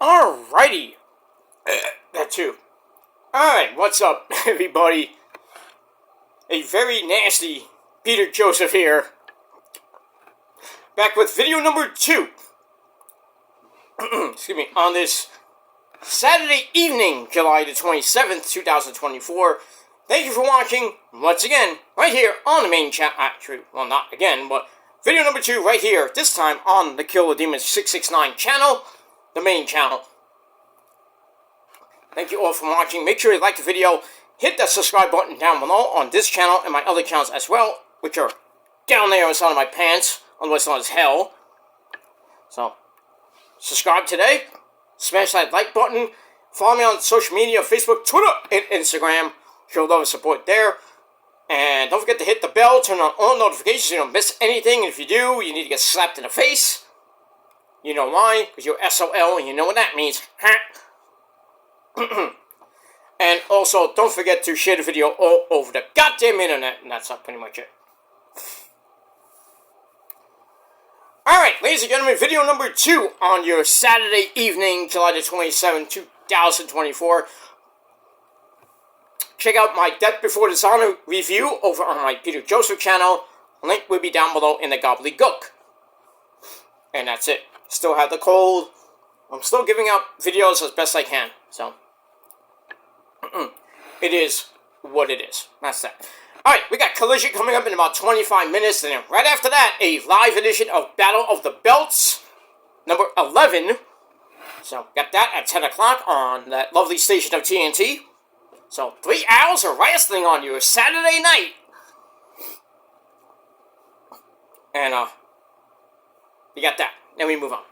Alrighty. That too. Alright, what's up, everybody? A very nasty Peter Joseph here. Back with video number 2. Excuse me, on this Saturday evening, July the 27th, 2024. Thank you for watching, once again, right here on the main channel. Actually, well, not again, but video number 2 right here, this time on the Kill the Demons 669 channel, the main channel. Thank you all for watching. Make sure you like the video. Hit that subscribe button down below on this channel and my other channels as well, which are down there inside of my pants, otherwise known as hell. So, subscribe today. Smash that like button. Follow me on social media, Facebook, Twitter, and Instagram. Show love and support there. And don't forget to hit the bell, turn on all notifications so you don't miss anything. And if you do, you need to get slapped in the face. You know why? Because you're SOL and you know what that means. And also, don't forget to share the video all over the goddamn internet. And that's pretty much it. Alright, ladies and gentlemen, video number 2 on your Saturday evening, July the 27th, 2024. Check out my Death Before Dishonor review over on my Peter Joseph channel. Link will be down below in the gobbledygook. And that's it. Still have the cold. I'm still giving out videos as best I can. So, it is what it is. That's that. Alright, we got Collision coming up in about 25 minutes. And then right after that, a live edition of Battle of the Belts, number 11. So, got that at 10 o'clock on that lovely station of TNT. So, 3 hours of wrestling on your Saturday night. And, you got that. Then we move on.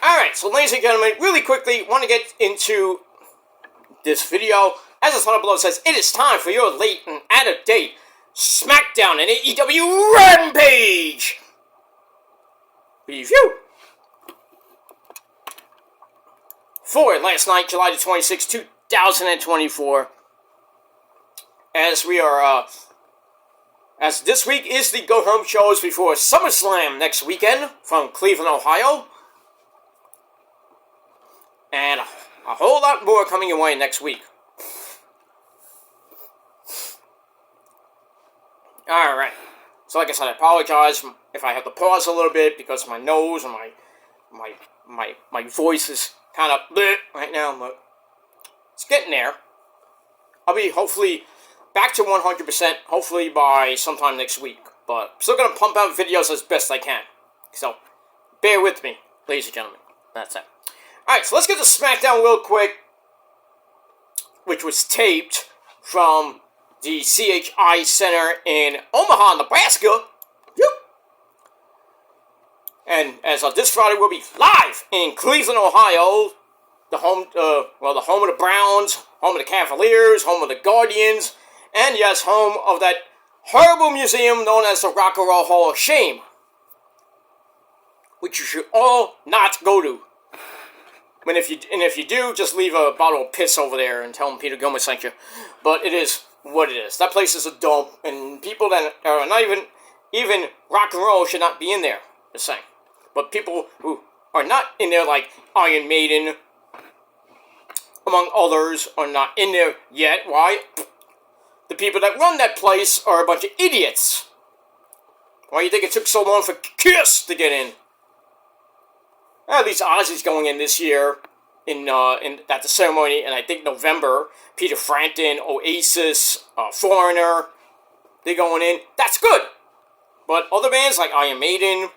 Alright, so ladies and gentlemen, really quickly, want to get into this video. As the title below says, it is time for your late and out-of-date Smackdown and AEW Rampage review. For last night, July the 26th, 2024. As we are, as this week is the go-home shows before SummerSlam next weekend from Cleveland, Ohio. And a whole lot more coming your way next week. Alright. So like I said, I apologize if I have to pause a little bit because my nose and my voice is kind of bleh right now, but it's getting there. I'll be hopefully back to 100% hopefully by sometime next week. But I'm still going to pump out videos as best I can. So, bear with me, ladies and gentlemen. That's it. Alright, so let's get to Smackdown real quick, which was taped from the CHI Center in Omaha, Nebraska. Yep. And as of this Friday, we'll be live in Cleveland, Ohio, the home of the Browns, home of the Cavaliers, home of the Guardians, and yes, home of that horrible museum known as the Rock and Roll Hall of Shame, which you should all not go to. And if you do, just leave a bottle of piss over there and tell them Peter Gilmer sent you. But it is what it is. That place is a dump, and people that are not even rock and roll should not be in there. Just saying. But people who are not in there, like Iron Maiden, among others, are not in there yet. Why? The people that run that place are a bunch of idiots. Why do you think it took so long for Kiss to get in? At least Ozzy's going in this year at the ceremony, and I think November. Peter Frampton, Oasis, Foreigner, they're going in. That's good. But other bands like Iron Maiden,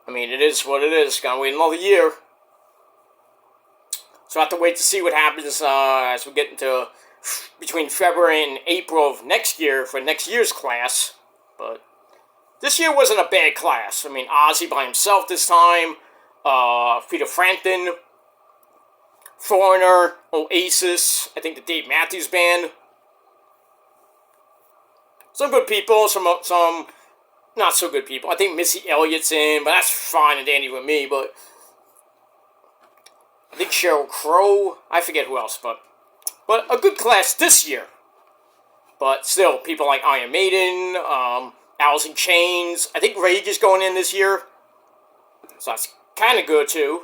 I mean, it is what it is. Gotta wait another year. So I have to wait to see what happens as we get into between February and April of next year for next year's class. But this year wasn't a bad class. I mean, Ozzy by himself this time, Peter Frampton, Foreigner, Oasis, I think the Dave Matthews Band. Some good people, some not so good people. I think Missy Elliott's in, but that's fine and dandy with me, but I think Sheryl Crow, I forget who else, but a good class this year. But still, people like Iron Maiden, Alice in Chains. I think Rage is going in this year. So that's kind of good too,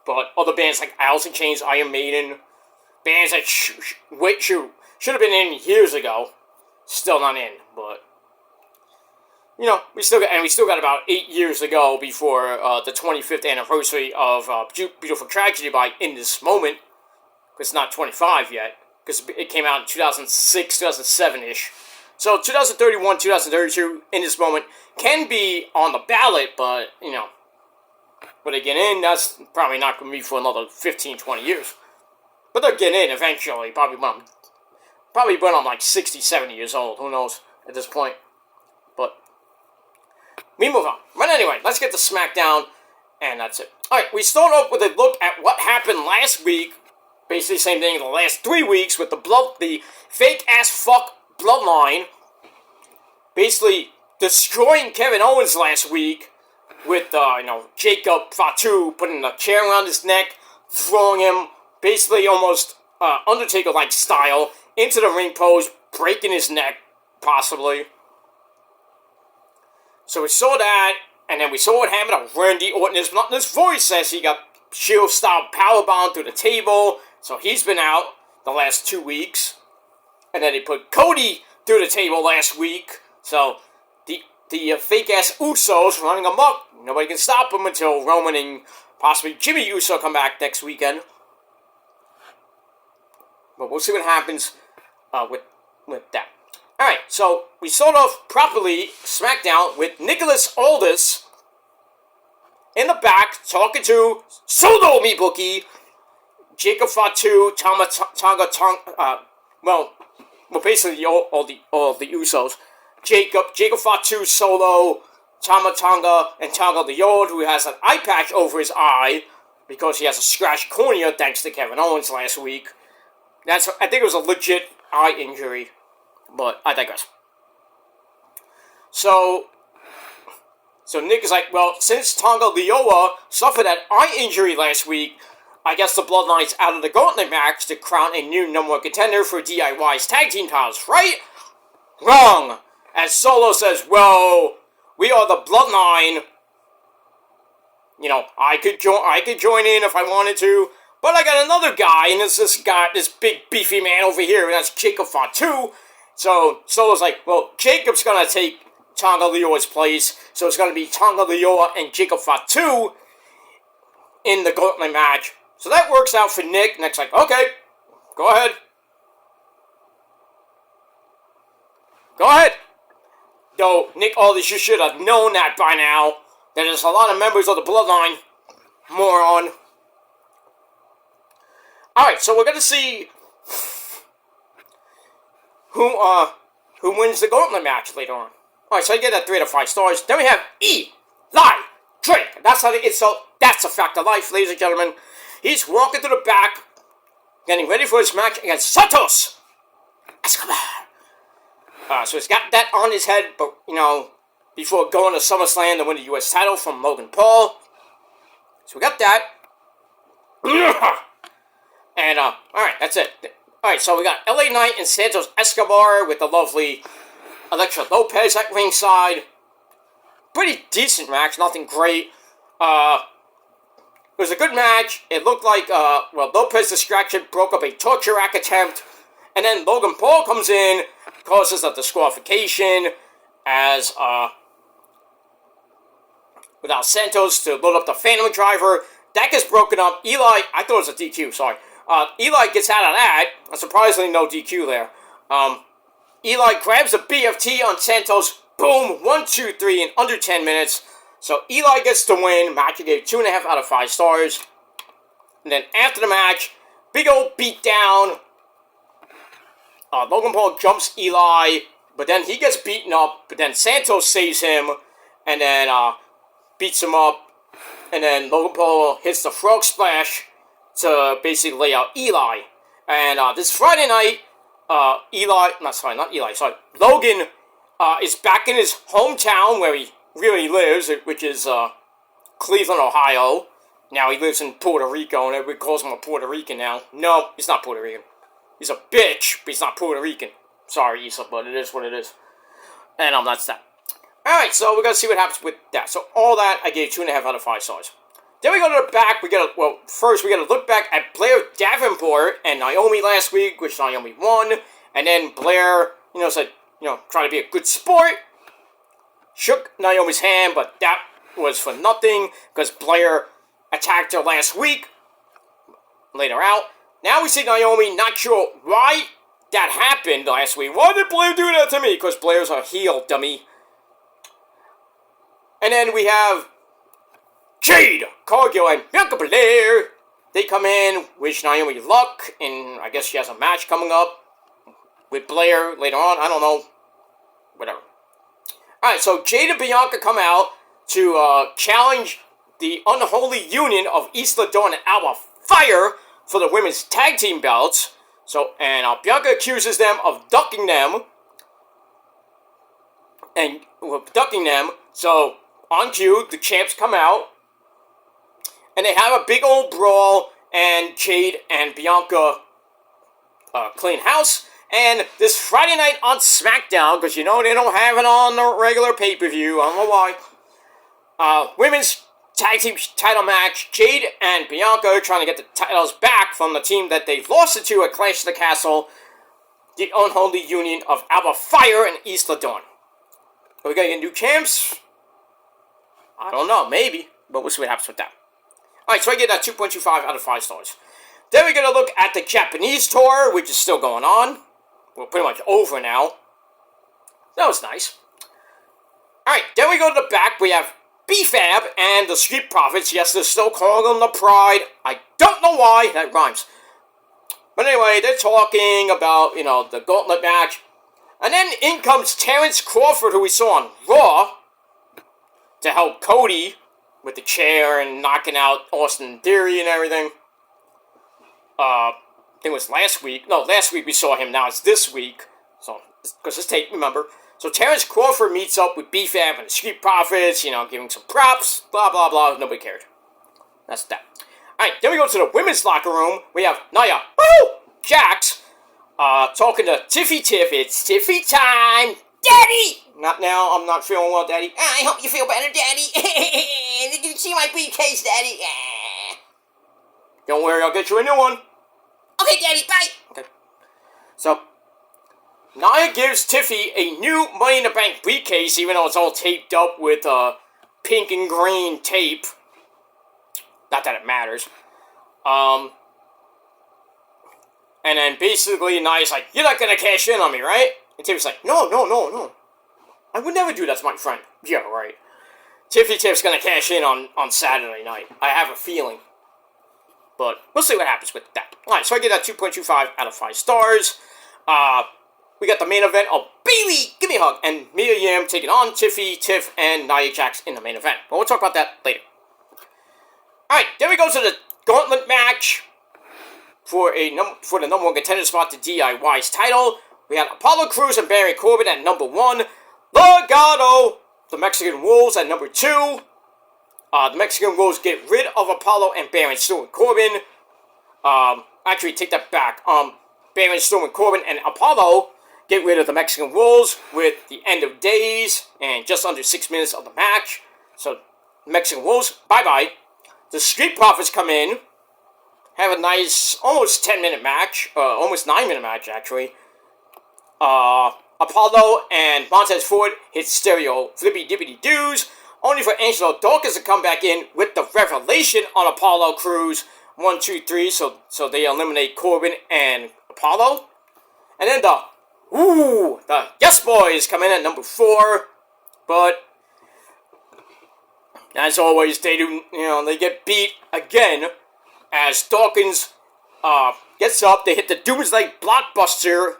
But other bands like Alice in Chains, Iron Maiden, bands that should have been in years ago, still not in. But we still got about 8 years to go before the 25th anniversary of Beautiful Tragedy by In This Moment. It's not 25 yet, because it came out in 2006, 2007-ish. So 2031, 2032, In This Moment can be on the ballot, but, when they get in, that's probably not going to be for another 15, 20 years. But they'll get in eventually, probably when I'm like 60, 70 years old, who knows at this point. But we move on. But anyway, let's get to Smackdown, and that's it. Alright, we start off with a look at what happened last week. Basically the same thing in the last 3 weeks with the fake-ass fuck Bloodline. Basically destroying Kevin Owens last week with, Jacob Fatu putting a chair around his neck, throwing him basically almost Undertaker-like style into the ring post, breaking his neck, possibly. So we saw that, and then we saw what happened to Randy Orton. This voice says he got Shield-style powerbomb through the table, so he's been out the last 2 weeks. And then they put Cody through the table last week, so the fake-ass Usos running amok. Nobody can stop them until Roman and possibly Jimmy Uso come back next weekend. But we'll see what happens with that. Alright, so we start off properly SmackDown with Nicholas Aldis in the back talking to Solo Mibuki, Jacob Fatu, basically all the Usos. Jacob Fatu, Solo, Tama Tonga, and Tonga the Old, who has an eye patch over his eye because he has a scratched cornea thanks to Kevin Owens last week. I think it was a legit eye injury, but I digress. So Nick is like, well, since Tonga Lioa suffered that eye injury last week, I guess the Bloodline's out of the gauntlet match to crown a new number one contender for DIY's tag team titles, right? Wrong! As Solo says, well, we are the Bloodline. I could join in if I wanted to, but I got another guy, and it's this big beefy man over here, and that's Jacob Fatu. So Solo's like, well, Jacob's gonna take Tonga Lioa's place, so it's gonna be Tonga Lioa and Jacob Fatu in the gauntlet match. So that works out for Nick. Nick's like, okay, go ahead. Go ahead. Though, Nick Aldis, you should have known that by now. That there's a lot of members of the Bloodline. Moron. Alright, so we're going to see who wins the gauntlet match later on. Alright, so I get that 3 out of 5 stars. Then we have Eli Drake. That's a fact of life, ladies and gentlemen. He's walking to the back, getting ready for his match against Santos Escobar. So he's got that on his head, but, before going to SummerSlam to win the U.S. title from Logan Paul. So we got that. And, alright, that's it. Alright, so we got LA Knight and Santos Escobar with the lovely Elektra Lopez at ringside. Pretty decent match, nothing great. It was a good match. It looked like, Lopez's distraction broke up a torture rack attempt. And then Logan Paul comes in, causes a disqualification as, without Santos to load up the Phantom Driver. That gets broken up. I thought it was a DQ, sorry. Eli gets out of that. Surprisingly, no DQ there. Eli grabs a BFT on Santos. Boom, 1, 2, 3 in under 10 minutes. So Eli gets the win. Match gave 2.5 out of 5 stars. And then after the match, big old beatdown. Logan Paul jumps Eli, but then he gets beaten up. But then Santos saves him, and then beats him up. And then Logan Paul hits the frog splash to basically lay out Eli. And this Friday night, Logan is back in his hometown where he really lives, which is Cleveland, Ohio. Now he lives in Puerto Rico, and everybody calls him a Puerto Rican now. No, he's not Puerto Rican. He's a bitch, but he's not Puerto Rican. Sorry, Issa, but it is what it is. And that's that. Alright, so we're going to see what happens with that. So all that, I gave 2.5 out of 5 stars. Then we go to the back. First we gotta look back at Blair Davenport and Naomi last week, which Naomi won. And then Blair, said, try to be a good sport. Shook Naomi's hand, but that was for nothing because Blair attacked her last week. Later out. Now we see Naomi, not sure why that happened last week. Why did Blair do that to me? Because Blair's a heel, dummy. And then we have Jade Cargill and Bianca Belair. They come in, wish Naomi luck, and I guess she has a match coming up with Blair later on. I don't know. Whatever. Alright, so Jade and Bianca come out to challenge the unholy union of Isla Dawn and Alba Fire for the women's tag team belts. So, and Bianca accuses them of ducking them. So, on cue, the champs come out. And they have a big old brawl. And Jade and Bianca clean house. And this Friday night on Smackdown, because they don't have it on the regular pay-per-view. I don't know why. Women's tag team title match. Jade and Bianca trying to get the titles back from the team that they lost it to at Clash of the Castle. The unholy union of Alba Fire and Isla Dawn. Are we going to get new champs? I don't know. Maybe. But we'll see what happens with that. Alright, so I get that 2.25 out of 5 stars. Then we're going to look at the Japanese tour, which is still going on. We're pretty much over now. That was nice. Alright, then we go to the back. We have BFAB and the Street Profits. Yes, they're still calling them the Pride. I don't know why. That rhymes. But anyway, they're talking about, the gauntlet match. And then in comes Terrence Crawford, who we saw on Raw, to help Cody with the chair and knocking out Austin Theory and everything. I think it was last week. No, last week we saw him. Now it's this week. So, because it's tape, remember. So Terrence Crawford meets up with BFAB and the Street Profits, giving some props, blah, blah, blah. Nobody cared. That's that. Alright, then we go to the women's locker room. We have Nia Jax talking to Tiffy Tiff. It's Tiffy time. Daddy! Not now. I'm not feeling well, Daddy. I hope you feel better, Daddy. Did you see my briefcase, Daddy? Don't worry, I'll get you a new one. Okay, Daddy, bye. Okay. So, Nia gives Tiffy a new Money in the Bank briefcase, even though it's all taped up with pink and green tape. Not that it matters. And then basically Nia's like, you're not gonna cash in on me, right? And Tiffy's like, no. I would never do that to my friend. Yeah, right. Tiffy Tiff's gonna cash in on Saturday night. I have a feeling. But we'll see what happens with that. Alright, so I give that 2.25 out of 5 stars. We got the main event of Bayley, give me a hug, and Mia Yim taking on Tiffy, Tiff, and Nia Jax in the main event. But we'll talk about that later. Alright, then we go to the gauntlet match for the number 1 contender spot to DIY's title. We had Apollo Crews and Baron Corbin at number 1. Legado, the Mexican Wolves at number 2. The Mexican Wolves get rid of Apollo and Baron Corbin. Actually, take that back. Baron Corbin and Apollo get rid of the Mexican Wolves with the end of days and just under 6 minutes of the match. So, Mexican Wolves, bye-bye. The Street Profits come in, have a nice, almost 10-minute match, almost 9-minute match, actually. Apollo and Montez Ford hit stereo flippy-dippity-doos, only for Angelo Dawkins to come back in with the revelation on Apollo Crews. 1, 2, 3, so they eliminate Corbin and Apollo. And then the Yes Boys come in at number 4, but as always, they get beat again as Dawkins gets up. They hit the Doomsday Blockbuster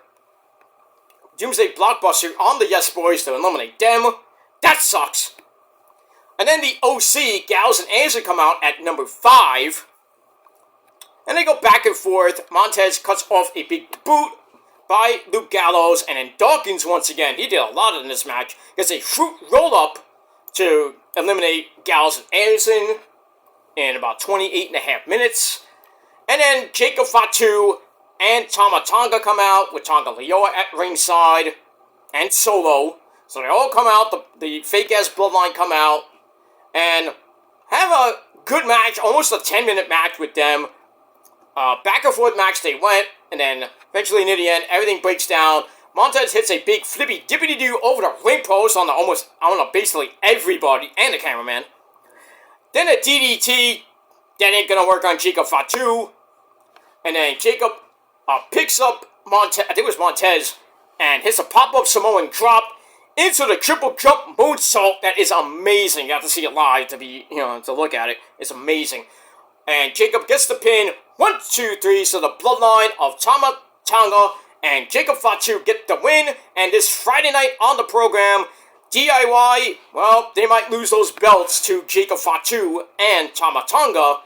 on the Yes Boys to eliminate them. That sucks. And then the OC, Gallows and Anderson, come out at number 5. And they go back and forth. Montez cuts off a big boot by Luke Gallows. And then Dawkins, once again, he did a lot in this match. Gets a fruit roll-up to eliminate Gallows and Anderson in about 28.5 minutes. And then Jacob Fatu and Tama Tonga come out with Tonga Leoa at ringside and Solo. So they all come out, the fake-ass Bloodline come out and have a good match, almost a 10-minute match with them. Back and forth match they went, and then eventually near the end, everything breaks down. Montez hits a big flippy dippity doo over the ring post on basically everybody and the cameraman. Then a DDT, that ain't gonna work on Jacob Fatu. And then Jacob picks up Montez, I think it was Montez, and hits a pop-up Samoan drop into the triple jump moonsault. That is amazing. You have to see it live to look at it. It's amazing. And Jacob gets the pin. 1, 2, 3. So the bloodline of Tama Tonga and Jacob Fatu get the win. And this Friday night on the program, DIY, well, they might lose those belts to Jacob Fatu and Tama Tonga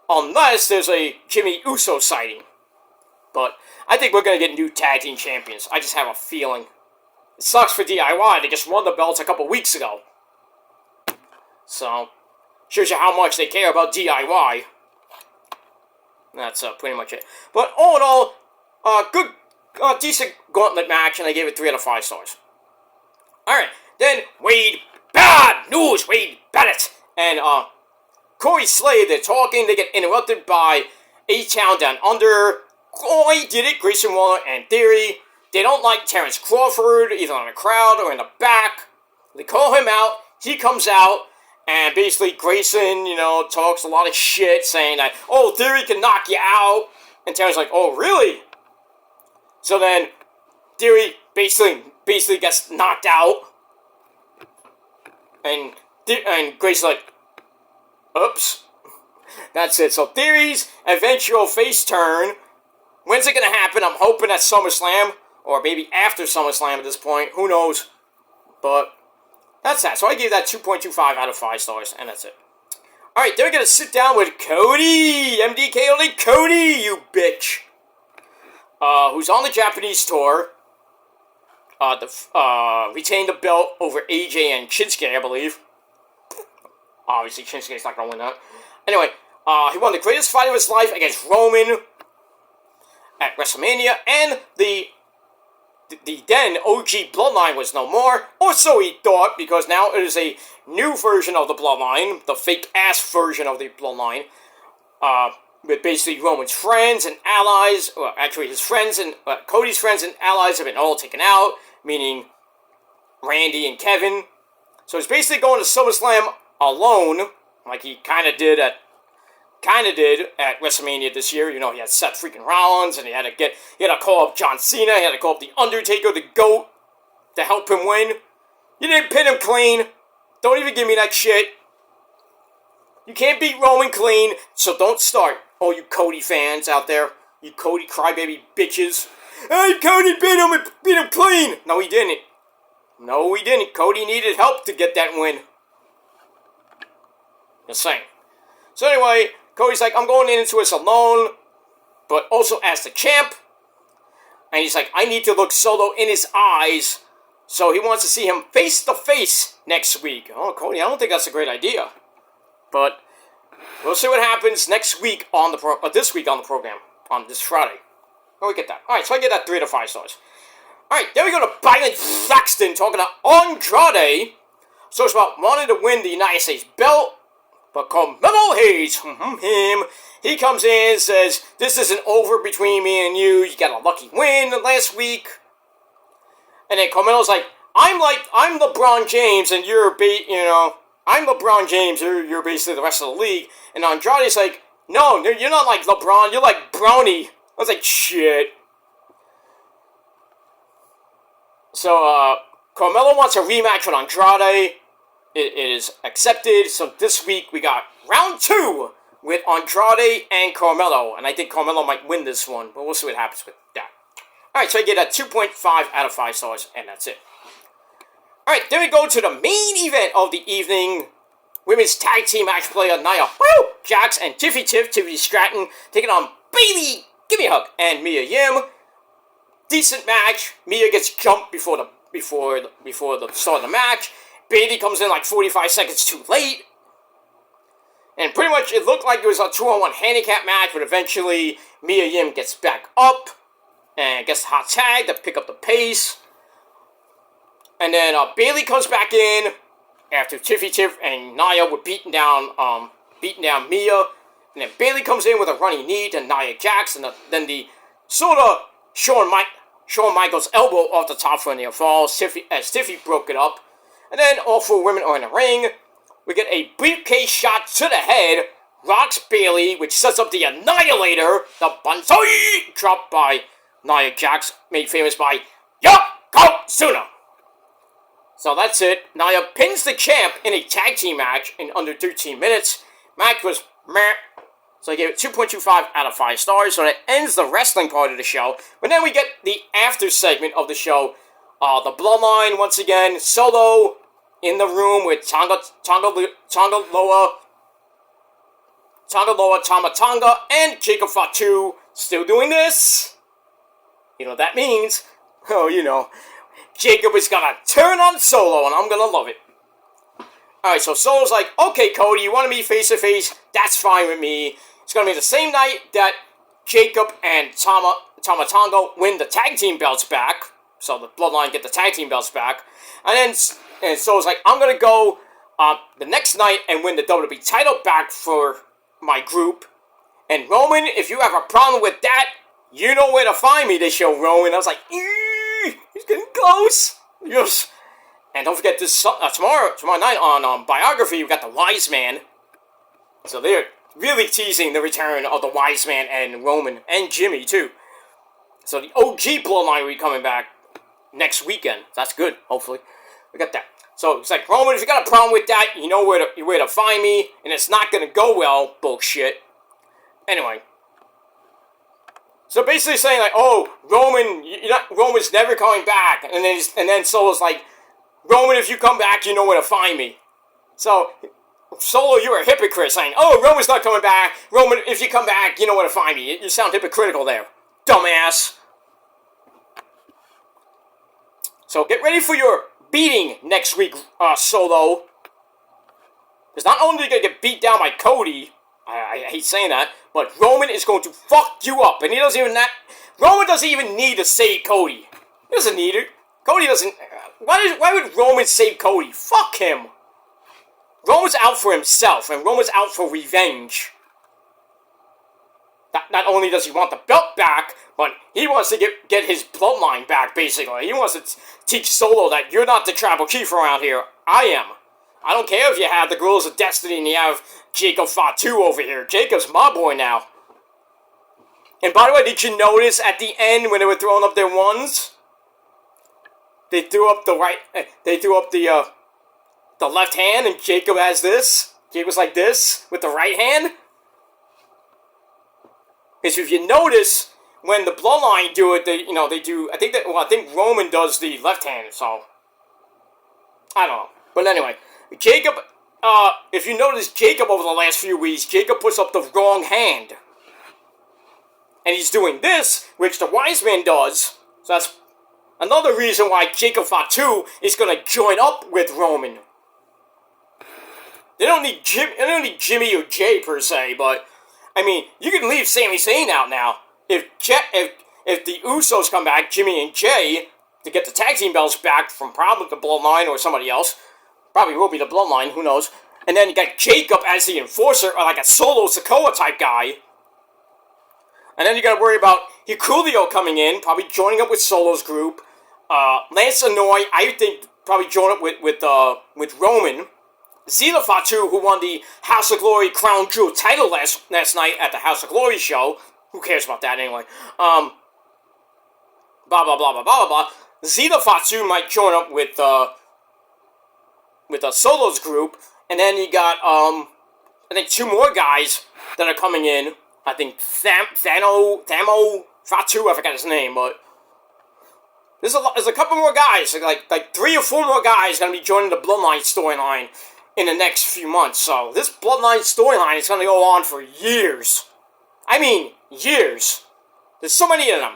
unless there's a Jimmy Uso sighting. But I think we're going to get new tag team champions. I just have a feeling. It sucks for DIY. They just won the belts a couple weeks ago. So, shows you how much they care about DIY. That's pretty much it. But all in all, good, decent gauntlet match, and I gave it 3 out of 5 stars. Alright, then bad news, Wade Barrett, and Corey Slade, they're talking, they get interrupted by A-Town Down Under. Corey did it, Grayson Waller and Theory. They don't like Terrence Crawford, either in the crowd or in the back. They call him out, he comes out, and basically Grayson, talks a lot of shit, saying that, oh, Theory can knock you out. And Terry's like, oh, really? So then, Theory basically gets knocked out. And Grayson's like, oops. That's it. So Theory's eventual face turn. When's it going to happen? I'm hoping at SummerSlam, or maybe after SummerSlam at this point. Who knows? But that's that. So I gave that 2.25 out of 5 stars, and that's it. Alright, then we're going to sit down with Cody. MDK only Cody, you bitch. Who's on the Japanese tour. Retained the belt over AJ and Shinsuke, I believe. Obviously, Shinsuke's not going to win that. Anyway, he won the greatest fight of his life against Roman at WrestleMania, and the then OG Bloodline was no more, or so he thought, because now it is a new version of the Bloodline, the fake-ass version of the Bloodline, with basically Roman's friends and allies, well, actually his friends and, Cody's friends and allies have been all taken out, meaning Randy and Kevin. So he's basically going to SummerSlam alone, like he kind of did at WrestleMania this year. He had Seth freaking Rollins, and he had to call up John Cena, he had to call up The Undertaker, the GOAT, to help him win. You didn't pin him clean. Don't even give me that shit. You can't beat Roman clean, so don't start, all you Cody fans out there. You Cody crybaby bitches. Hey, Cody beat him clean! No, he didn't. No, he didn't. Cody needed help to get that win. Just saying. So anyway, Cody's like, I'm going into this alone, but also as the champ. And he's like, I need to look Solo in his eyes. So he wants to see him face to face next week. Oh, Cody, I don't think that's a great idea. But we'll see what happens next week this week on the program, on this Friday. Oh, we get that. Alright, so I get that 3 out of 5 stars. Alright, then we go to Byron Saxton talking to Andrade. So it's about wanting to win the United States belt. But Carmelo Hayes, he comes in and says, this isn't over between me and you. You got a lucky win last week. And then Carmelo's like, I'm LeBron James and I'm LeBron James, you're basically the rest of the league. And Andrade's like, no, you're not like LeBron, you're like Brownie. I was like, shit. So, Carmelo wants a rematch with Andrade. It is accepted. So this week we got round 2 with Andrade and Carmelo. And I think Carmelo might win this one, but we'll see what happens with that. Alright, so I get a 2.5 out of 5 stars, and that's it. Alright, then we go to the main event of the evening. Women's tag team match player Nia Jax and Tiffany Stratton taking on Bayley, give me a hug, and Mia Yim. Decent match. Mia gets jumped before the start of the match. Bayley comes in like 45 seconds too late. And pretty much it looked like it was a 2-on-1 handicap match, but eventually Mia Yim gets back up and gets the hot tag to pick up the pace. And then Bayley comes back in after Tiff and Nia were beating down beating down Mia. And then Bayley comes in with a running knee to Nia Jax. And then the sort of Shawn Michaels elbow off the top for a near fall. Stiffy broke it up. And then all 4 women are in the ring. We get a briefcase shot to the head. Rocks Bayley, which sets up the Annihilator. The Banzai drop by Nia Jax, made famous by Yokozuna. So that's it. Nia pins the champ in a tag team match in under 13 minutes. Match was meh. So I gave it 2.25 out of 5 stars. So that ends the wrestling part of the show. But then we get the after segment of the show. The Bloodline, once again, Solo in the room with Tonga Loa, Tama Tonga, and Jacob Fatu still doing this. You know what that means. Oh, you know. Jacob is gonna turn on Solo, and I'm gonna love it. Alright, so Solo's like, okay, Cody, you want to meet face-to-face? That's fine with me. It's gonna be the same night that Jacob and Tama Tonga win the tag team belts back. So the Bloodline get the tag team belts back. And Solo's like, I'm gonna go the next night and win the WWE title back for my group. And Roman, if you have a problem with that, you know where to find me, this show, Roman. I was like, he's getting close. Yes. And don't forget this tomorrow night on Biography, you've got the Wise Man. So they're really teasing the return of the Wise Man and Roman and Jimmy too. So the OG Bloodline will be coming back next weekend. That's good. Hopefully, we got that. So it's like, Roman, if you got a problem with that, you know where to find me, and it's not gonna go well. Bullshit. Anyway. So basically saying like, oh, Roman's never coming back, and then Solo's like, Roman, if you come back, you know where to find me. So, Solo, you're a hypocrite, saying, oh, Roman's not coming back. Roman, if you come back, you know where to find me. You sound hypocritical there, dumbass. So get ready for your beating next week, Solo. Because not only are you going to get beat down by Cody, I hate saying that, but Roman is going to fuck you up. And Roman doesn't even need to save Cody. He doesn't need it. Cody doesn't... Why would Roman save Cody? Fuck him. Roman's out for himself, and Roman's out for revenge. Not only does he want the belt back, but he wants to get his bloodline back, basically. He wants to teach Solo that you're not the tribal chief around here. I am. I don't care if you have the Gorillas of Destiny and you have Jacob Fatu over here. Jacob's my boy now. And by the way, did you notice at the end when they were throwing up their ones? They threw up the left hand, and Jacob has this. Jacob's like this with the right hand. Because if you notice, when the Bloodline do it, they do. I think Roman does the left hand. So I don't know, but anyway, Jacob. If you notice, Jacob over the last few weeks, Jacob puts up the wrong hand, and he's doing this, which the Wise Man does. So that's another reason why Jacob Fatu is going to join up with Roman. They don't need Jimmy or Jay per se, but I mean, you can leave Sami Zayn out now. If the Usos come back, Jimmy and Jay, to get the tag team belts back from probably the Bloodline or somebody else, probably will be the Bloodline, who knows? And then you got Jacob as the enforcer, or like a Solo Sikoa type guy. And then you got to worry about Hikuleo coming in, probably joining up with Solo's group. Lance Anoy, I think, probably join up with Roman. Zila Fatu, who won the House of Glory Crown Jewel title last night at the House of Glory show. Who cares about that anyway? Blah, blah, blah, blah, blah, blah, blah. Zila Fatu might join up with Solo's group. And then you got, I think 2 more guys that are coming in. I think Thamo Fatu, I forgot his name, but there's a couple more guys, like 3 or 4 more guys going to be joining the Bloodline storyline in the next few months. So this Bloodline storyline is going to go on for years. I mean, years. There's so many of them.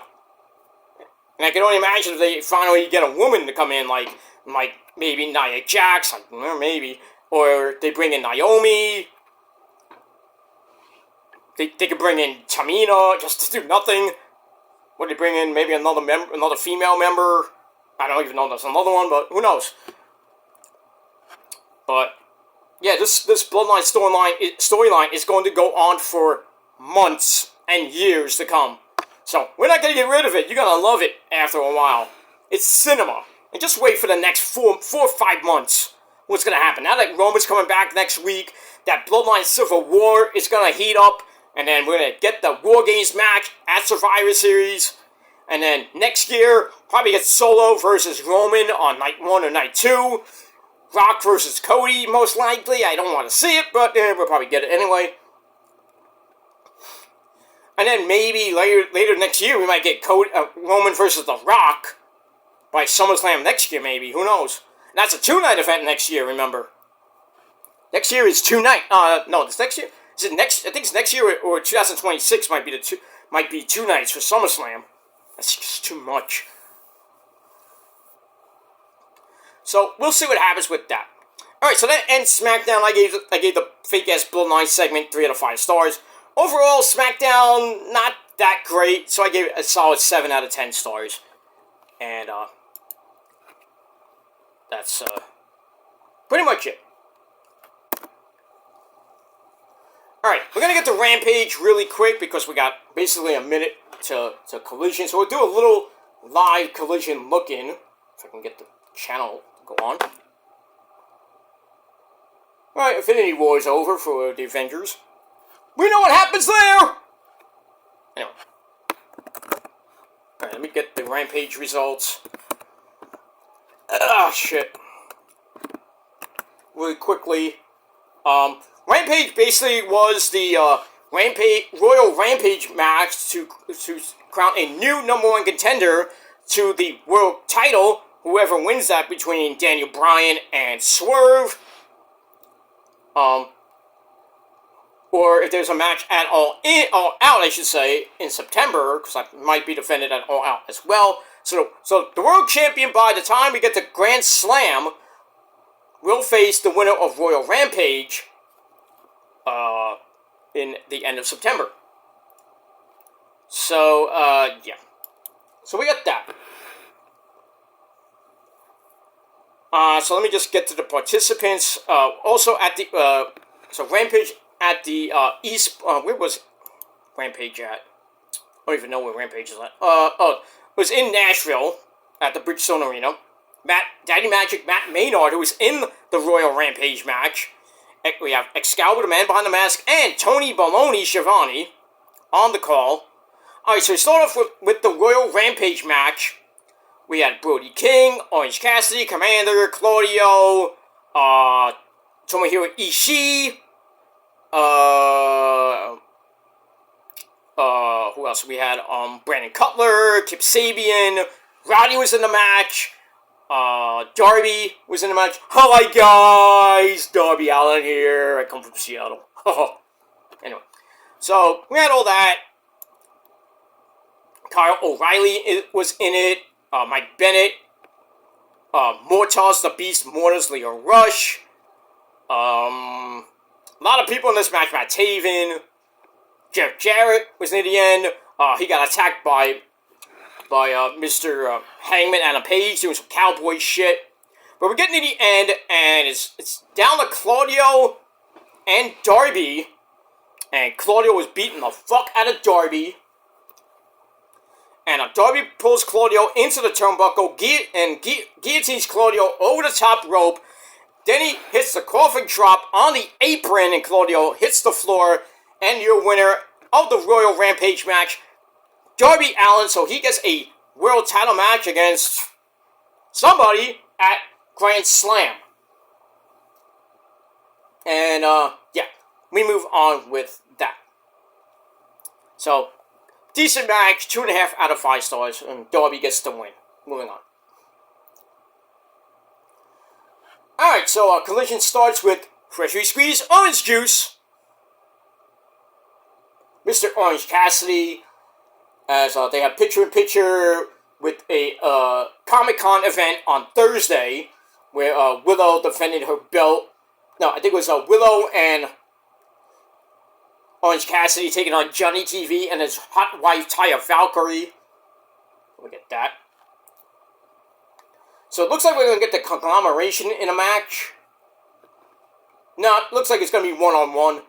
And I can only imagine if they finally get a woman to come in, like maybe Nia Jax, maybe, or they bring in Naomi. They could bring in Tamina just to do nothing. Or they bring in maybe another female member. I don't even know if there's another one, but who knows. But yeah, this Bloodline storyline is going to go on for months and years to come. So we're not going to get rid of it. You're going to love it after a while. It's cinema. And just wait for the next 4 or 5 months. What's going to happen? Now that Roman's coming back next week, that Bloodline Civil War is going to heat up. And then we're going to get the War Games match at Survivor Series. And then next year, probably get Solo versus Roman on night 1 or night 2. Rock versus Cody, most likely. I don't want to see it, but we'll probably get it anyway. And then maybe later next year, we might get Roman versus The Rock by SummerSlam next year, maybe. Who knows? And that's a 2-night event next year, remember. Next year is 2 nights. No, this next year? Is it next? I think it's next year or 2026 might be 2 nights for SummerSlam. That's just too much. So we'll see what happens with that. All right, so that ends SmackDown. I gave the fake ass Bloodline segment 3 out of 5 stars. Overall, SmackDown not that great, so I gave it a solid 7 out of 10 stars. And that's pretty much it. Alright, we're going to get to Rampage really quick because we got basically a minute to Collision. So we'll do a little live Collision look-in. If I can get the channel to go on. Alright, Infinity War is over for the Avengers. We know what happens there! Anyway. Alright, let me get the Rampage results. Ah, shit. Really quickly. Rampage basically was the Royal Rampage match to crown a new #1 contender to the world title. Whoever wins that between Daniel Bryan and Swerve. Or if there's a match at All Out, I should say, in September, because I might be defended at All Out as well. So the world champion, by the time we get to Grand Slam, will face the winner of Royal Rampage in the end of September. So, yeah. So we got that. So let me just get to the participants. Also at the, so Rampage at the East, where was Rampage at? I don't even know where Rampage is at. It was in Nashville at the Bridgestone Arena. Daddy Magic Matt Maynard, who was in the Royal Rampage match. We have Excalibur, the man behind the mask, and Tony Baloney Schiavone on the call. Alright, so we start off with the Royal Rampage match. We had Brody King, Orange Cassidy, Commander, Claudio, Tomohiro Ishii, who else? We had, Brandon Cutler, Kip Sabian, Roddy was in the match, Darby was in the match. Hi guys, Darby Allin here, I come from Seattle. Anyway, so we had all that. Kyle O'Reilly was in it, Mike Bennett, Mortos the Beast, Mortis, Leo Rush, a lot of people in this match. Matt Taven, Jeff Jarrett was near the end. He got attacked by Mr. Hangman Adam Page doing some cowboy shit. But we're getting to the end, and it's down to Claudio and Darby. And Claudio was beating the fuck out of Darby. And Darby pulls Claudio into the turnbuckle and guillotines Claudio over the top rope. Then he hits the coffin drop on the apron, and Claudio hits the floor. And your winner of the Royal Rampage match, Darby Allin. So he gets a world title match against somebody at Grand Slam. And, yeah, we move on with that. So, decent match, 2.5 out of 5 stars, and Darby gets the win. Moving on. Alright, so Collision starts with freshly squeezed orange juice. Mr. Orange Cassidy, as they have picture-in-picture with a Comic-Con event on Thursday, where Willow defended her belt. No, I think it was Willow and Orange Cassidy taking on Johnny TV and his hot wife, Taya Valkyrie. Look at that. So it looks like we're going to get the conglomeration in a match. No, it looks like it's going to be one-on-one.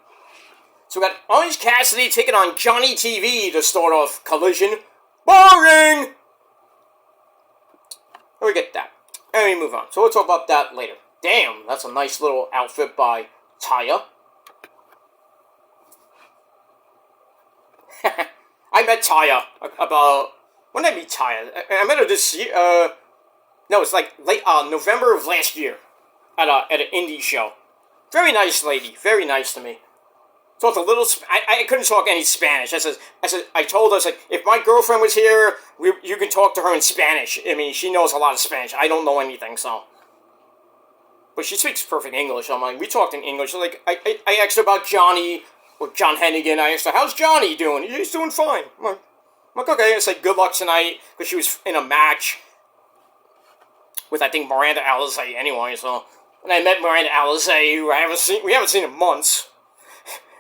So we got Orange Cassidy taking on Johnny TV to start off Collision. Boring! We get that. And we move on. So we'll talk about that later. Damn, that's a nice little outfit by Taya. I met Taya about... When did I meet Taya? I met her this year... No, it's like late November of last year. At an indie show. Very nice lady. Very nice to me. Talked a little... I couldn't talk any Spanish. I told her, if my girlfriend was here, you can talk to her in Spanish. I mean, she knows a lot of Spanish. I don't know anything, so... But she speaks perfect English. I'm like, we talked in English. Like, I asked her about Johnny, or John Hennigan. I asked her, how's Johnny doing? He's doing fine. I'm like, okay. It's like, good luck tonight, because she was in a match with, I think, Miranda Alizé anyway, so... And I met Miranda Alizé, who we haven't seen in months.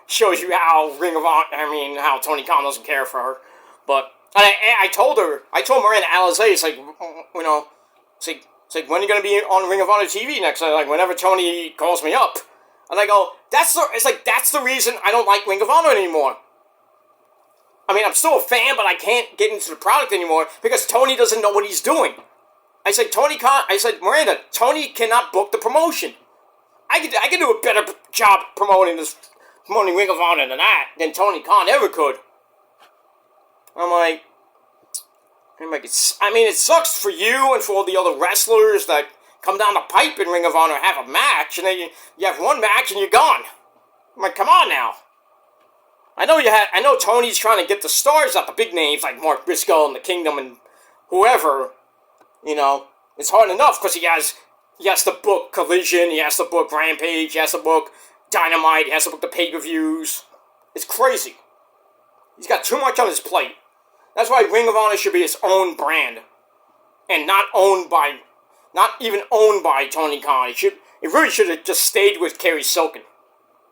Shows you how how Tony Khan doesn't care for her. But, I told Miranda Alizé, it's like, it's like, when are you going to be on Ring of Honor TV next? Like, whenever Tony calls me up. And I go, that's the reason I don't like Ring of Honor anymore. I mean, I'm still a fan, but I can't get into the product anymore because Tony doesn't know what he's doing. I said, Miranda, Tony cannot book the promotion. I could do a better job promoting Ring of Honor than Tony Khan ever could. I'm like, it sucks for you and for all the other wrestlers that come down the pipe in Ring of Honor, have a match, and then you have one match and you're gone. I'm like, come on now. I know Tony's trying to get the stars out, the big names like Mark Briscoe and the Kingdom and whoever. It's hard enough because he has to book Collision, he has to book Rampage, he has to book Dynamite, he has to book the pay-per-views. It's crazy. He's got too much on his plate. That's why Ring of Honor should be its own brand. And not even owned by Tony Khan. It really should have just stayed with Kerry Silken.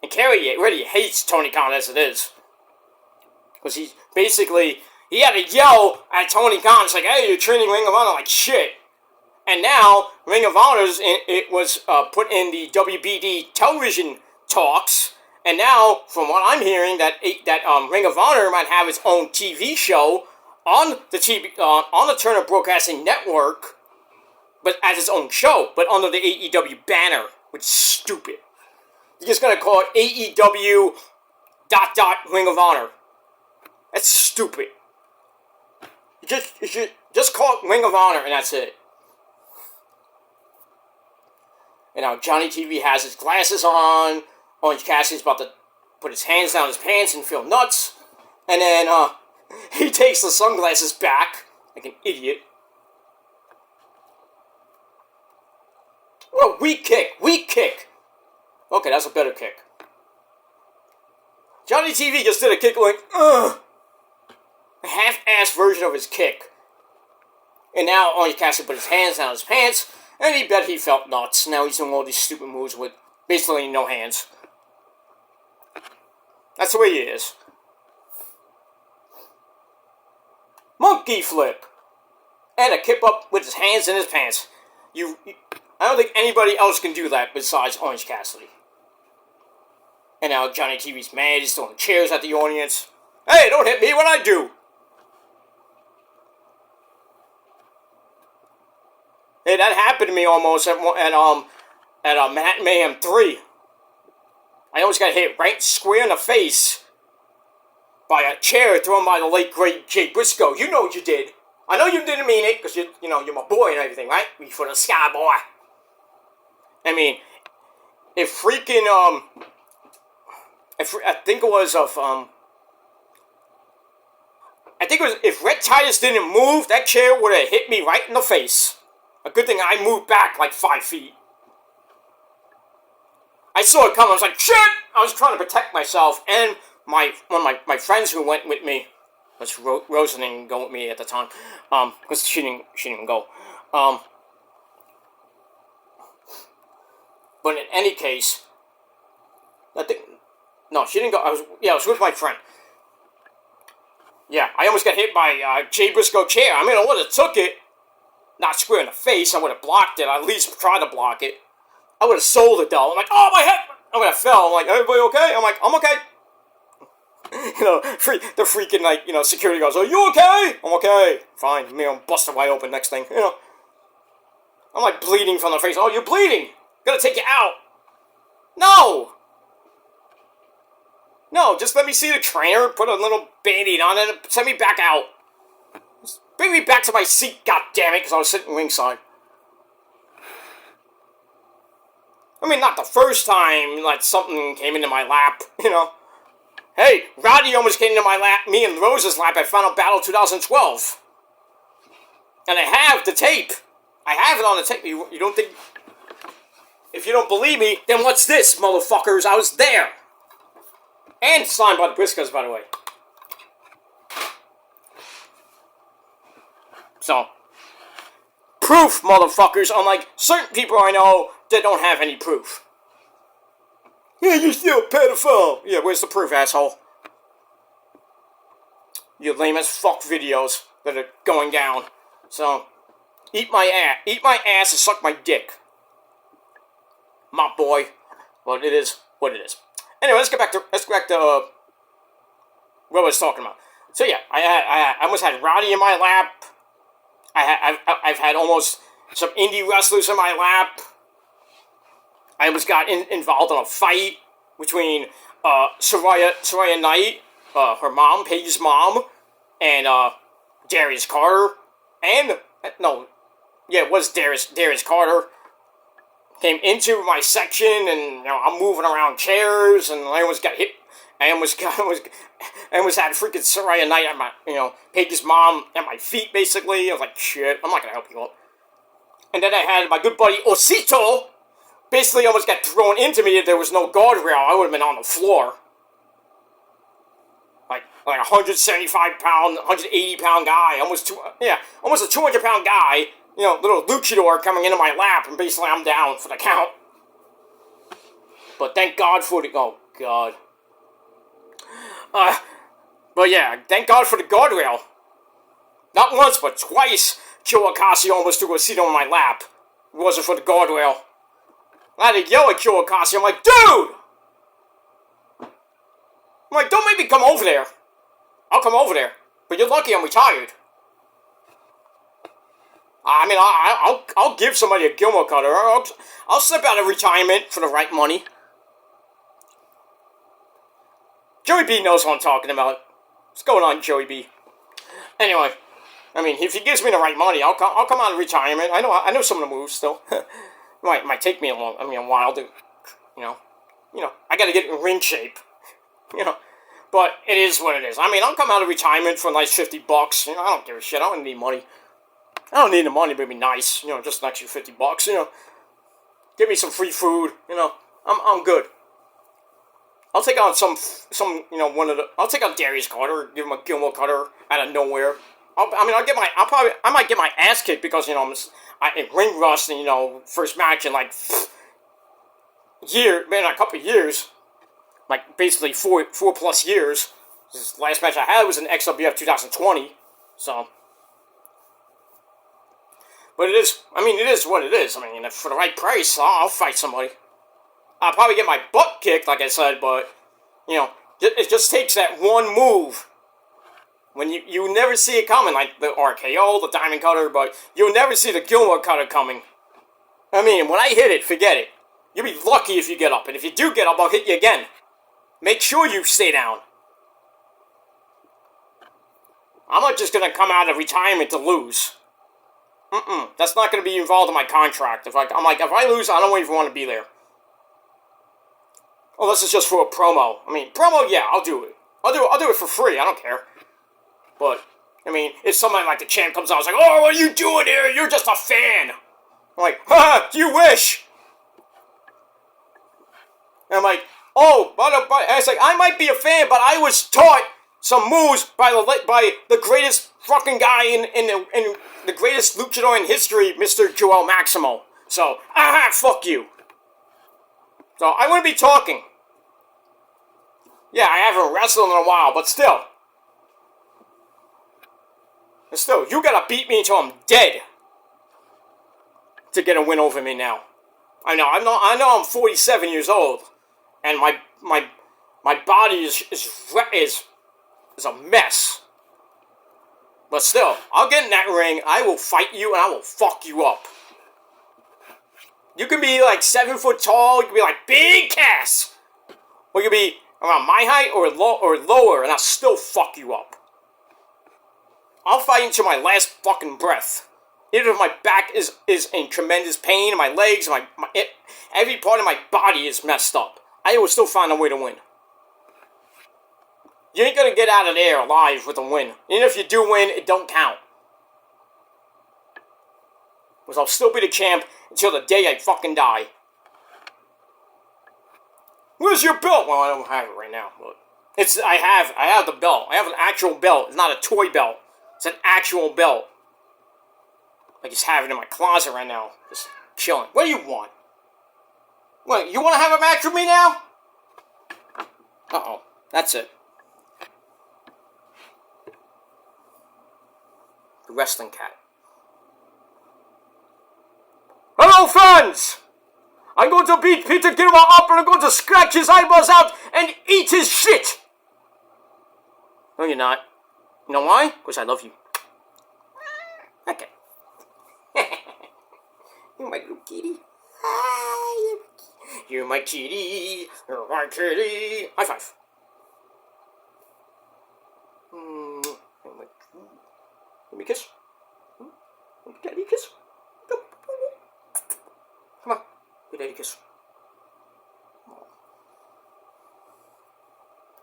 And Kerry already hates Tony Khan as it is. Because he had to yell at Tony Khan. It's like, hey, you're treating Ring of Honor like shit. And now, Ring of Honor was put in the WBD television talks. And now, from what I'm hearing, that Ring of Honor might have its own TV show on the Turner Broadcasting Network, but as its own show, but under the AEW banner, which is stupid. You're just gonna call it AEW ... Ring of Honor. That's stupid. You should just call it Ring of Honor, and that's it. And now Johnny TV has his glasses on. Orange Cassidy's about to put his hands down his pants and feel nuts. And then, he takes the sunglasses back, like an idiot. What a weak kick. Okay, that's a better kick. Johnny TV just did a kick like, ugh. A half-assed version of his kick. And now Orange Cassidy put his hands down his pants, and he bet he felt nuts. Now he's doing all these stupid moves with basically no hands. That's the way he is. Monkey flip. And a kip up with his hands in his pants. I don't think anybody else can do that besides Orange Cassidy. And now Johnny TV's mad. He's throwing chairs at the audience. Hey, don't hit me when I do. Hey, that happened to me almost at Manhattan Mayhem 3. I almost got hit right square in the face by a chair thrown by the late, great Jay Briscoe. You know what you did. I know you didn't mean it, because you're my boy and everything, right? We for the sky, boy. I mean, if freaking, if Red Titus didn't move, that chair would have hit me right in the face. A good thing I moved back like 5 feet. I saw it come. I was like, shit! I was trying to protect myself, and one of my friends who went with me, was Rosen didn't go with me at the time, because she didn't go. But in any case, she didn't go. I was with my friend. Yeah, I almost got hit by Jay Briscoe chair. I mean, I would have took it, not square in the face. I would have blocked it. I at least tried to block it. I would have sold it though. I'm like, oh, my head! And when I fell, I'm like, everybody okay? I'm like, I'm okay. The freaking, like, security goes, are you okay? I'm okay. Fine. I'm busted wide open next thing, I'm like bleeding from the face. Oh, you're bleeding. Gonna take you out. No! No, just let me see the trainer, put a little band-aid on it, and send me back out. Just bring me back to my seat, goddammit, because I was sitting ringside. I mean, not the first time, like, something came into my lap, Hey, Roddy almost came into my lap, me and Rose's lap at Final Battle 2012. And I have the tape. I have it on the tape. You don't think... If you don't believe me, then what's this, motherfuckers? I was there. And signed by the Briscoes, by the way. So, proof, motherfuckers, unlike certain people I know that don't have any proof. Yeah, you're still a pedophile. Yeah, where's the proof, asshole? You lame as fuck videos that are going down. So, eat my ass and suck my dick. My boy. Well, it is what it is. Anyway, let's get back to what I was talking about. So yeah, I almost had Roddy in my lap. I've had almost some indie wrestlers in my lap. I almost got involved in a fight between Soraya Knight, her mom, Paige's mom, and Darius Carter, and it was Darius Carter. Came into my section, and I'm moving around chairs, and I almost got hit. I almost had freaking Soraya Knight at my, Paige's mom at my feet, basically. I was like, shit, I'm not gonna help you out. And then I had my good buddy Osito, basically almost got thrown into me if there was no guardrail. I would have been on the floor. Like a 175 pound, 180 pound guy, almost a 200 pound guy. Little luchador coming into my lap, and basically I'm down for the count. But thank God for the... Oh, God. But yeah, thank God for the guardrail. Not once, but twice, Joe Acasio almost threw a seat on my lap. It wasn't for the guardrail. I had to yell at Joe Acasio. I'm like, dude! I'm like, don't make me come over there. I'll come over there. But you're lucky I'm retired. I mean, I'll give somebody a Gilmore cutter. I'll slip out of retirement for the right money. Joey B knows what I'm talking about. What's going on, Joey B? Anyway, I mean, if he gives me the right money, I'll come out of retirement. I know some of the moves still. might take me a while to, I gotta get in ring shape. But it is what it is. I mean, I'll come out of retirement for a nice $50. I don't give a shit. I don't need money. I don't need the money, but it'd be nice, just an extra $50, Give me some free food, I'm good. I'll take out I'll take out Darius Carter, give him a Gilmore cutter out of nowhere. I might get my ass kicked because, I'm in ring rust and, first match in like a couple of years, like basically four plus years. This last match I had was in XWF 2020, so. But it is what it is. I mean, for the right price, I'll fight somebody. I'll probably get my butt kicked, like I said, but, it just takes that one move. When you never see it coming, like the RKO, the Diamond Cutter, but you'll never see the Gilmore Cutter coming. I mean, when I hit it, forget it. You'll be lucky if you get up, and if you do get up, I'll hit you again. Make sure you stay down. I'm not just gonna come out of retirement to lose. That's not going to be involved in my contract. If I lose, I don't even want to be there. Unless it's just for a promo. I mean, promo, yeah, I'll do it. I'll do it for free. I don't care. But I mean, if somebody like the champ comes out, it's like, oh, what are you doing here? You're just a fan. I'm like, ha, you wish. And I'm like, oh, but I was like, I might be a fan, but I was taught some moves by the greatest fucking guy in the greatest luchador in history, Mr. Joel Maximo. So, fuck you. So, I wouldn't be talking. Yeah, I haven't wrestled in a while, but still. You gotta beat me until I'm dead to get a win over me now. I know I'm 47 years old, and my body is a mess. But still, I'll get in that ring. I will fight you, and I will fuck you up. You can be like 7 foot tall. You can be like Big Cass, or you can be around my height or lower, and I'll still fuck you up. I'll fight until my last fucking breath. Even if my back is in tremendous pain, and my legs, and every part of my body is messed up, I will still find a way to win. You ain't gonna get out of there alive with a win. Even if you do win, it don't count. Because I'll still be the champ until the day I fucking die. Where's your belt? Well, I don't have it right now, but I have the belt. I have an actual belt. It's not a toy belt. It's an actual belt. I just have it in my closet right now. Just chilling. What do you want? What, you want to have a match with me now? Uh-oh. That's it. The wrestling cat. Hello, friends! I'm going to beat Peter Gilmore up and I'm going to scratch his eyeballs out and eat his shit! No, you're not. You know why? Because I love you. Okay. You're my little kitty. Hi. You're my kitty. You're my kitty. High five. Give me a kiss. Daddy kiss. Come on. Good daddy kiss.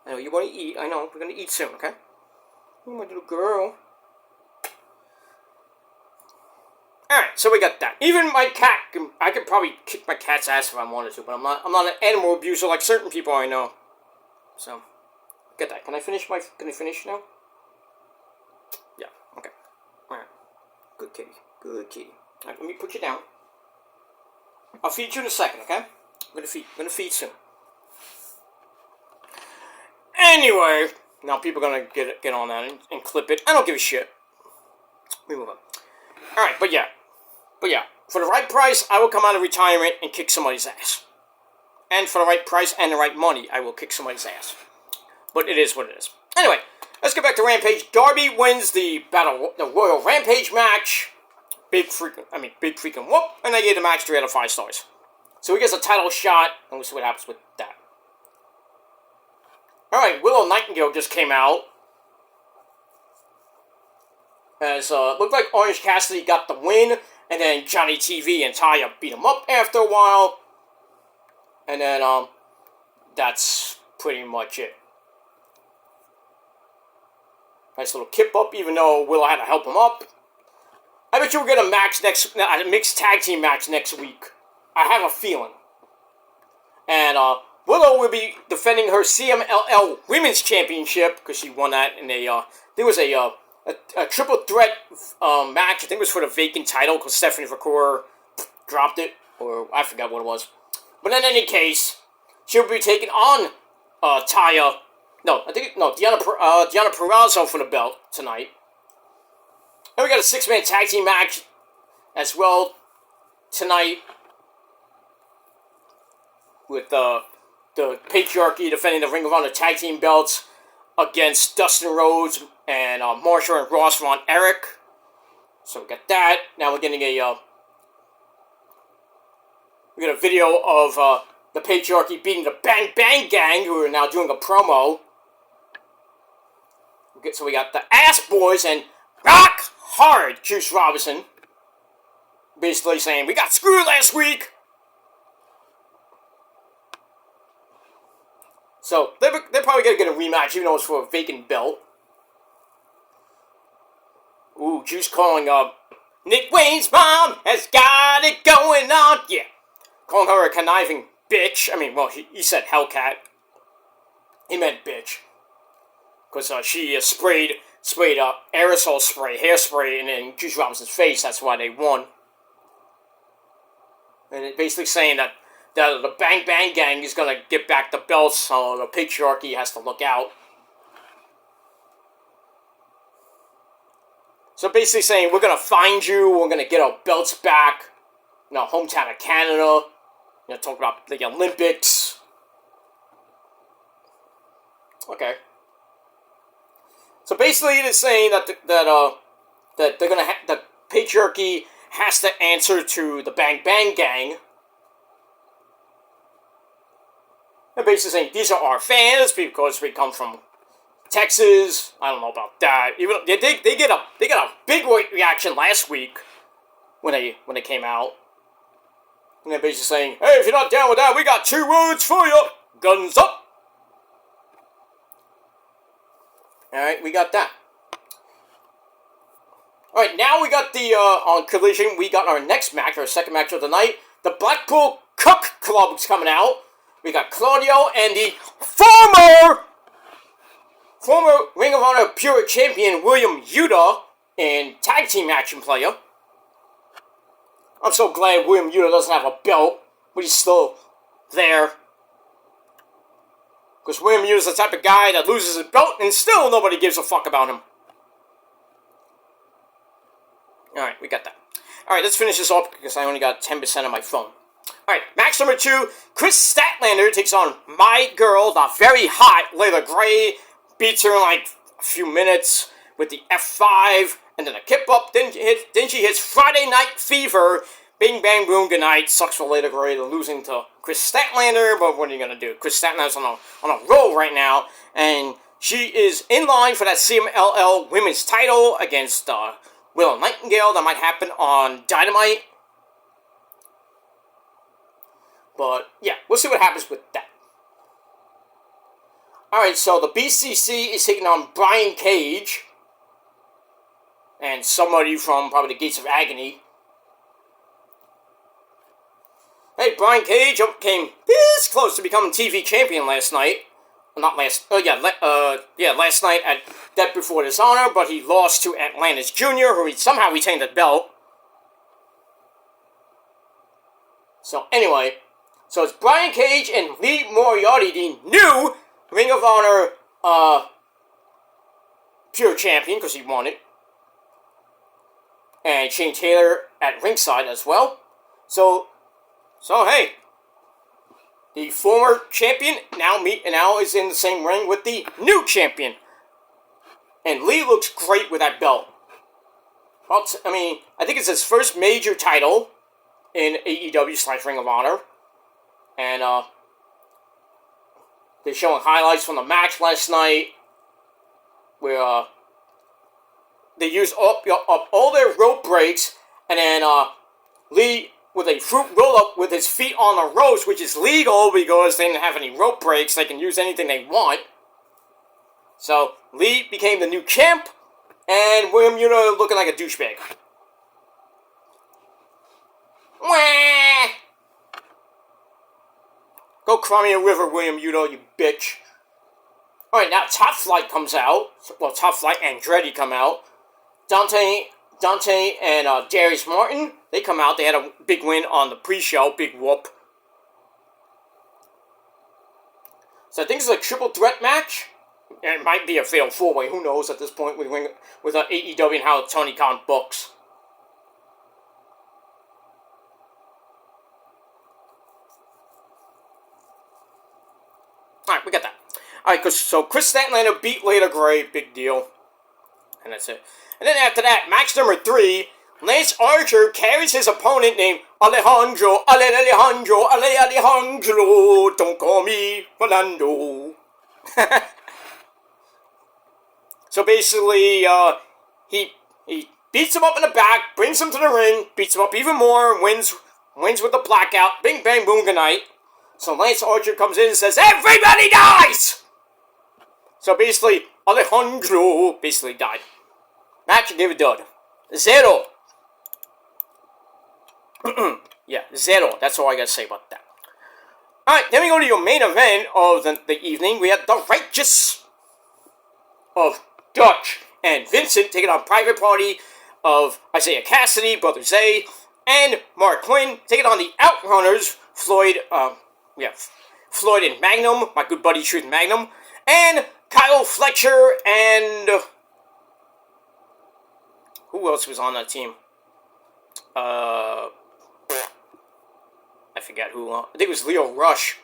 I know you want to eat. I know. We're going to eat soon, okay? You're my little girl. Alright, so we got that. Even my cat, I could probably kick my cat's ass if I wanted to, but I'm not an animal abuser like certain people I know. So, get that. Can I finish now? Yeah, okay. Alright. Good kitty. Good kitty. Alright, let me put you down. I'll feed you in a second, okay? I'm gonna feed soon. Anyway, now people are gonna get on that and clip it. I don't give a shit. Let me move on. Alright, but yeah, for the right price, I will come out of retirement and kick somebody's ass. And for the right price and the right money, I will kick somebody's ass. But it is what it is. Anyway, let's get back to Rampage. Darby wins the Royal Rampage match. Big freaking whoop. And they gave the match 3 out of 5 stars. So he gets a title shot, and we'll see what happens with that. Alright, Willow Nightingale just came out. As looked like Orange Cassidy got the win, and then Johnny TV and Taya beat him up after a while. And then, that's pretty much it. Nice little kip up, even though Willow had to help him up. I bet you'll get a mixed tag team match next week. I have a feeling. And, Willow will be defending her CMLL Women's Championship, because she won that in there was a triple threat match. I think it was for the vacant title, because Stephanie Vacour dropped it, or I forgot what it was. But in any case, she'll be taking on Diana Purrazzo for the belt tonight. And we got a 6-man tag team match as well tonight with the Patriarchy defending the Ring of Honor tag team belts against Dustin Rhodes and Marshall and Ross Von Erich. So we got that. Now we're getting we got a video of the Patriarchy beating the Bang Bang Gang, who are now doing a promo. So we got the Ass Boys and Rock Hard Juice Robinson basically saying, we got screwed last week. So they're probably going to get a rematch, even though it's for a vacant belt. Ooh, Juice calling up Nick Wayne's mom has got it going on. Yeah. Calling her a conniving bitch. I mean, well, he said Hellcat. He meant bitch. Because she sprayed aerosol spray, hairspray, in Juice Robinson's face. That's why they won. And it basically saying that the Bang Bang Gang is going to get back the belts, so the Patriarchy has to look out. So basically saying, we're going to find you, we're going to get our belts back. Hometown of Canada. Talk about the Olympics. Okay. So basically, it is saying that that they're gonna the patriarchy has to answer to the Bang Bang Gang. They're basically saying these are our fans because we come from Texas. I don't know about that. Even they get a big reaction last week when they came out. And they're basically saying, hey, if you're not down with that, we got 2 words for you. Guns up. Alright, we got that. Alright, now we got the, on Collision, we got our next match, our second match of the night. The Blackpool Cook Club's coming out. We got Claudio and the former Ring of Honor Pure Champion William Yuta in tag team action player. I'm so glad William Yuta doesn't have a belt, but he's still there. Because William Yuta's the type of guy that loses his belt and still nobody gives a fuck about him. Alright, we got that. Alright, let's finish this off because I only got 10% on my phone. Alright, match number 2. Chris Statlander takes on my girl, the very hot Layla Gray. Beats her in like a few minutes with the F5 and then a kip up. Then she hits Friday Night Fever. Bing bang boom, good night. Sucks for Layla Gray losing to Chris Statlander, but what are you gonna do? Chris Statlander's on a roll right now, and she is in line for that CMLL Women's title against Willow Nightingale. That might happen on Dynamite. But yeah, we'll see what happens with that. Alright, so the BCC is taking on Brian Cage and somebody from probably the Gates of Agony. Hey, Brian Cage came this close to becoming TV champion last night. Not last, last night at Death Before Dishonor, but he lost to Atlantis Jr., who somehow retained the belt. So anyway, so it's Brian Cage and Lee Moriarty, the new Ring of Honor Pure Champion, because he won it. And Shane Taylor at ringside as well. So hey, the former champion now is in the same ring with the new champion. And Lee looks great with that belt. I think it's his first major title in AEW / Ring of Honor. And they're showing highlights from the match last night where they used up all their rope breaks, and then Lee with a fruit roll-up with his feet on the ropes, which is legal because they didn't have any rope breaks. They can use anything they want. So Lee became the new champ, and William Yuta looking like a douchebag. Wah! Go cry me a river, William Yuta, you bitch. Alright, now Top Flight comes out. Well, Top Flight and Andretti come out. Dante and Darius Martin, they come out. They had a big win on the pre-show. Big whoop. So I think it's a triple threat match. It might be a fatal 4-way. Who knows at this point with AEW and how Tony Khan books. Alright, we got that. Alright, so Chris Statlander beat Layla Gray. Big deal. And that's it. And then after that, match number 3, Lance Archer carries his opponent named Alejandro. Don't call me Fernando. So basically, he beats him up in the back, brings him to the ring, beats him up even more, wins with the blackout. Bing, bang, boom, good night. So Lance Archer comes in and says, everybody dies! So basically, Alejandro basically died. Match gave a dud. 0. Yeah, 0. That's all I gotta say about that. Alright, then we go to your main event of the evening. We had the Righteous of Dutch and Vincent taking on Private Party of Isaiah Cassidy, Brother Zay, and Mark Quinn taking on the Outrunners, Floyd and Magnum, my good buddy Truth Magnum, and Kyle Fletcher and who else was on that team? I forgot who. I think it was Leo Rush.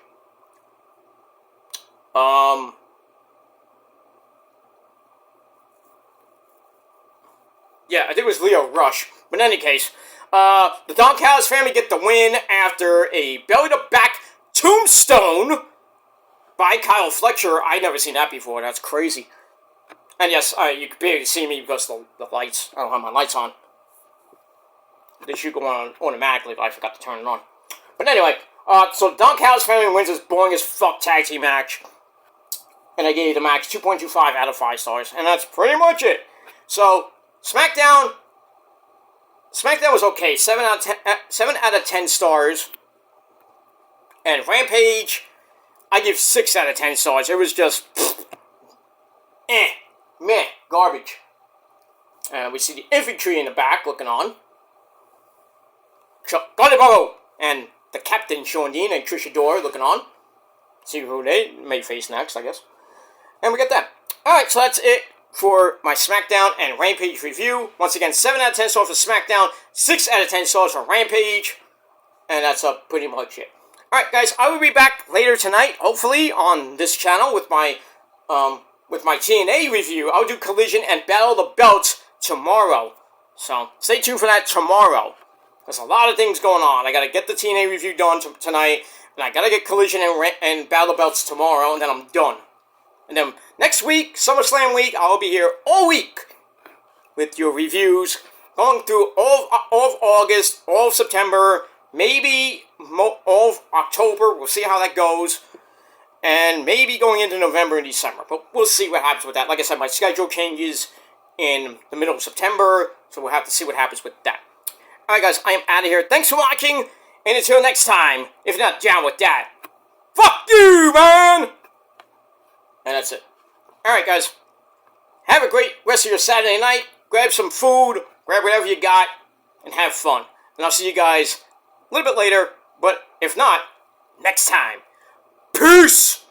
Yeah, I think it was Leo Rush. But in any case, the Don Callis family get the win after a belly-to-back tombstone by Kyle Fletcher. I've never seen that before. That's crazy. And yes, you can barely see me because the lights. I don't have my lights on. They should go on automatically, but I forgot to turn it on. But anyway, so Don Callis family wins this boring as fuck tag team match. And I gave the match 2.25 out of 5 stars. And that's pretty much it. So, Smackdown was okay. 7 out of 10 stars. And Rampage, I give 6 out of 10 stars. It was just, meh, garbage. We see the infantry in the back looking on. Gullibo and the captain, Sean Dean, and Trish Adora looking on. See who they may face next, I guess. And we get that. Alright, so that's it for my Smackdown and Rampage review. Once again, 7 out of 10 stars for Smackdown, 6 out of 10 stars for Rampage. And that's pretty much it. Alright, guys, I will be back later tonight, hopefully, on this channel with my TNA review. I'll do Collision and Battle of the Belts tomorrow. So, stay tuned for that tomorrow. There's a lot of things going on. I gotta get the TNA review done tonight, and I gotta get Collision and Battle of the Belts tomorrow, and then I'm done. And then next week, SummerSlam week, I'll be here all week with your reviews, going through all of August, all of September, maybe all of October. We'll see how that goes. And maybe going into November and December. But we'll see what happens with that. Like I said, my schedule changes in the middle of September, so we'll have to see what happens with that. Alright guys, I am out of here. Thanks for watching, and until next time, if you're not down with that, fuck you, man! And that's it. Alright guys, have a great rest of your Saturday night. Grab some food, grab whatever you got, and have fun. And I'll see you guys a little bit later, but if not, next time. Peace!